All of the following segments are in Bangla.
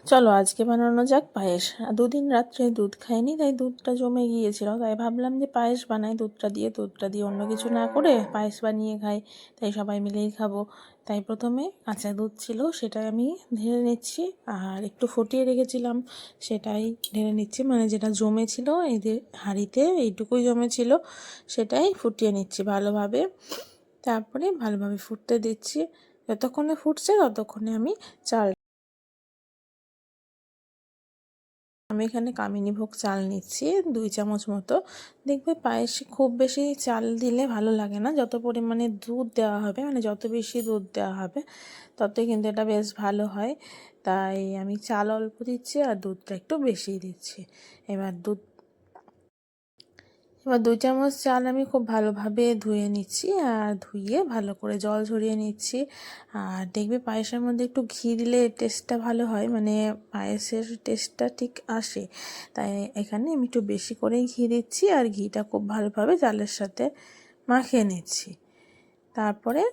চলো আজকে বানানো যাক পায়েস। দুদিন রাত্রে দুধ খাইনি, তাই দুধটা জমে গিয়েছিল, তাই ভাবলাম যে পায়েস বানাই দুধটা দিয়ে অন্য কিছু না করে পায়েস বানিয়ে খাই, তাই সবাই মিলেই খাবো। তাই প্রথমে কাঁচা দুধ ছিল সেটাই আমি ঢেলে নিচ্ছি, আর একটু ফুটিয়ে রেখেছিলাম সেটাই ঢেলে নিচ্ছি, মানে যেটা জমেছিল এই যে হাঁড়িতে এইটুকুই জমেছিল সেটাই ফুটিয়ে নিচ্ছি ভালোভাবে। তারপরে ভালোভাবে ফুটতে দিচ্ছি, যতক্ষণে ফুটছে ততক্ষণে আমি চাল আমি এখানে কামিনীভোগ চাল নিচ্ছি 2 চামচ মতো। দেখবে পায়েসে খুব বেশি চাল দিলে ভালো লাগে না, যত পরিমাণে দুধ দেওয়া হবে, মানে যত বেশি দুধ দেওয়া হবে ততই কিন্তু এটা বেশ ভালো হয়। তাই আমি চাল অল্প দিচ্ছি আর দুধটা একটু বেশি দিচ্ছি। এবার 2 চামচ চাল আমি খুব ভালোভাবে ধুয়ে নিচ্ছি, আর ধুয়ে ভালো করে জল ঝরিয়ে নিচ্ছি। আর দেখবে পায়েসের মধ্যে একটু ঘি দিলে টেস্টটা ভালো হয়, মানে পায়েসের টেস্টটা ঠিক আসে। তাই এখানে আমি একটু বেশি করে ঘি দিচ্ছি, আর ঘিটা খুব ভালোভাবে চালের সাথে মাখিয়ে নিচ্ছি। তারপরে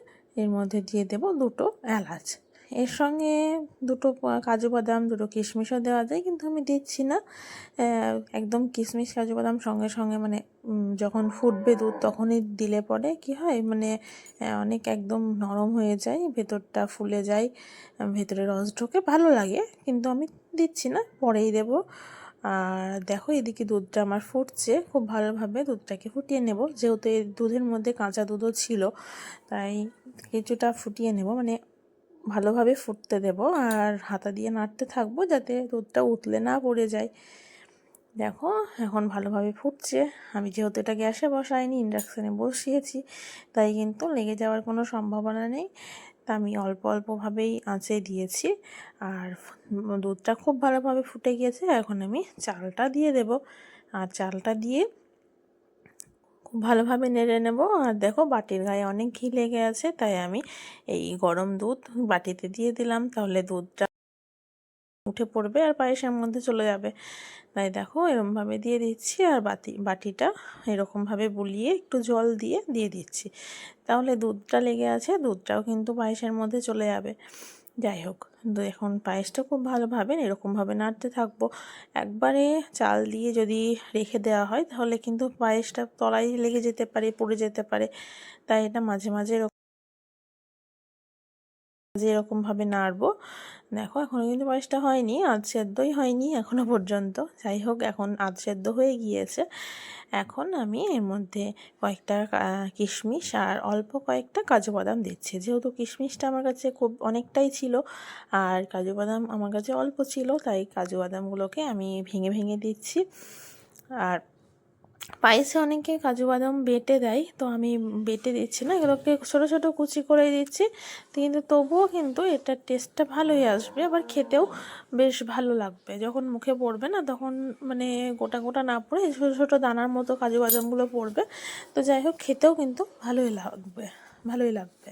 এর মধ্যে দিয়ে দেব 2টো এলাচ, এর সঙ্গে 2টো কাজু বাদাম, 2টো কিশমিশও দেওয়া যায়, কিন্তু আমি দিচ্ছি না। একদম কিশমিশ কাজু বাদাম সঙ্গে সঙ্গে, মানে যখন ফুটবে দুধ তখনই দিলে পরে কি হয়, মানে অনেক একদম নরম হয়ে যায়, ভেতরটা ফুলে যায়, ভেতরে রস ঢোকে, ভালো লাগে, কিন্তু আমি দিচ্ছি না, পরেই দেব। আর দেখো এদিকে দুধটা আমার ফুটছে খুব ভালোভাবে, দুধটাকে ফুটিয়ে নেব, যেহেতু এই দুধের মধ্যে কাঁচা দুধও ছিল, তাই কিছুটা ফুটিয়ে নেব, মানে ভালোভাবে ফুটতে দেব, আর হাতা দিয়ে নাড়তে থাকবো যাতে দুধটা উতলে না পড়ে যায়। দেখো এখন ভালোভাবে ফুটছে, আমি যেহেতু এটা গ্যাসে বসাইনি, ইন্ডাকশানে বসিয়েছি, তাই কিন্তু লেগে যাওয়ার কোনো সম্ভাবনা নেই। তা আমি অল্প অল্পভাবেই আঁচে দিয়েছি, আর দুধটা খুব ভালোভাবে ফুটে গিয়েছে। এখন আমি চালটা দিয়ে দেব, আর চালটা দিয়ে খুব ভালোভাবে নেড়ে নেব। আর দেখো বাটির গায়ে অনেক ঘি লেগে আছে, তাই আমি এই গরম দুধ বাটিতে দিয়ে দিলাম, তাহলে দুধটা উঠে পড়বে আর পায়েসের মধ্যে চলে যাবে। তাই দেখো এরকমভাবে দিয়ে দিচ্ছি, আর বাটিটা এরকমভাবে বুলিয়ে একটু জল দিয়ে দিয়ে দিচ্ছি, তাহলে দুধটা লেগে আছে, দুধটাও কিন্তু পায়েসের মধ্যে চলে যাবে। যাই হোক, এখন পায়েসটা খুব ভালোভাবে এরকমভাবে নাড়তে থাকবো। একবারে চাল দিয়ে যদি রেখে দেওয়া হয় তাহলে কিন্তু পায়েসটা তলায় লেগে যেতে পারে, পড়ে যেতে পারে, তাই এটা মাঝে মাঝে এরকমভাবে নাড়বো। দেখো এখনও কিন্তু পায়েসটা হয়নি, আধ সেদ্ধই হয়নি এখনও পর্যন্ত। যাই হোক, এখন আধ সেদ্ধ হয়ে গিয়েছে। এখন আমি এর মধ্যে কয়েকটা কিশমিশ আর অল্প কয়েকটা কাজু বাদাম দিচ্ছি, যেহেতু কিশমিশটা আমার কাছে খুব অনেকটাই ছিল আর কাজু বাদাম আমার কাছে অল্প ছিল, তাই কাজু বাদামগুলোকে আমি ভেঙে ভেঙে দিচ্ছি। আর পায়েসে অনেকে কাজু বাদাম বেটে দেয়, তো আমি বেটে দিচ্ছি না, এগুলোকে ছোটো ছোটো কুচি করে দিচ্ছি, কিন্তু তবুও কিন্তু এটার টেস্টটা ভালোই আসবে, আবার খেতেও বেশ ভালো লাগবে। যখন মুখে পড়বে না তখন মানে গোটা গোটা না পড়ে ছোটো ছোটো দানার মতো কাজু বাদামগুলো পড়বে, তো যাই হোক খেতেও কিন্তু ভালোই লাগবে।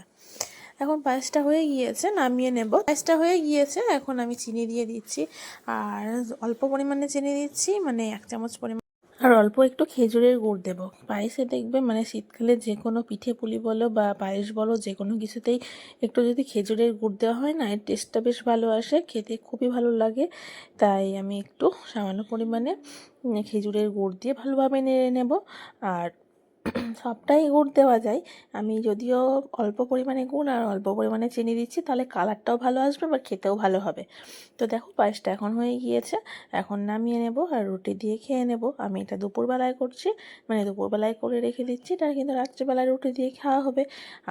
এখন পায়েসটা হয়ে গিয়েছে, নামিয়ে নেব। পায়েসটা হয়ে গিয়েছে, এখন আমি চিনি দিয়ে দিচ্ছি, আর অল্প পরিমাণে চিনি দিচ্ছি, মানে 1 চামচ পরিমাণ, আর অল্প একটু খেজুরের গুড় দেবো পায়েসে। দেখবে মানে শীতকালে যে কোনো পিঠে পুলি বলো বা পায়েস বলো, যে কোনো কিছুতেই একটু যদি খেজুরের গুড় দেওয়া হয় না, এর টেস্টটা বেশ ভালো আসে, খেতে খুবই ভালো লাগে। তাই আমি একটু সামান্য পরিমাণে খেজুরের গুড় দিয়ে ভালোভাবে নেড়ে নেব। আর সবটাই গুড় দেওয়া যায়, আমি যদিও অল্প পরিমাণে গুড় আর অল্প পরিমাণে চিনি দিচ্ছি, তাহলে কালারটাও ভালো আসবে বা খেতেও ভালো হবে। তো দেখো পায়েসটা এখন হয়ে গিয়েছে, এখন নামিয়ে নেব আর রুটি দিয়ে খেয়ে নেব। আমি এটা দুপুরবেলায় করছি, মানে দুপুরবেলায় করে রেখে দিচ্ছি, এটা কিন্তু রাত্রিবেলায় রুটি দিয়ে খাওয়া হবে।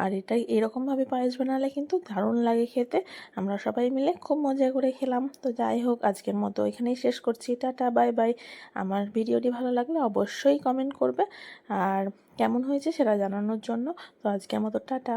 আর এটা এরকমভাবে পায়েস বানালে কিন্তু দারুণ লাগে খেতে, আমরা সবাই মিলে খুব মজা করে খেলাম। তো যাই হোক, আজকের মতো এখানেই শেষ করছি, টাটা বাই বাই। আমার ভিডিওটি ভালো লাগলে অবশ্যই কমেন্ট করবে, আর কেমন হয়েছে সেটা জানানোর জন্য। তো আজকের মতো টাটা।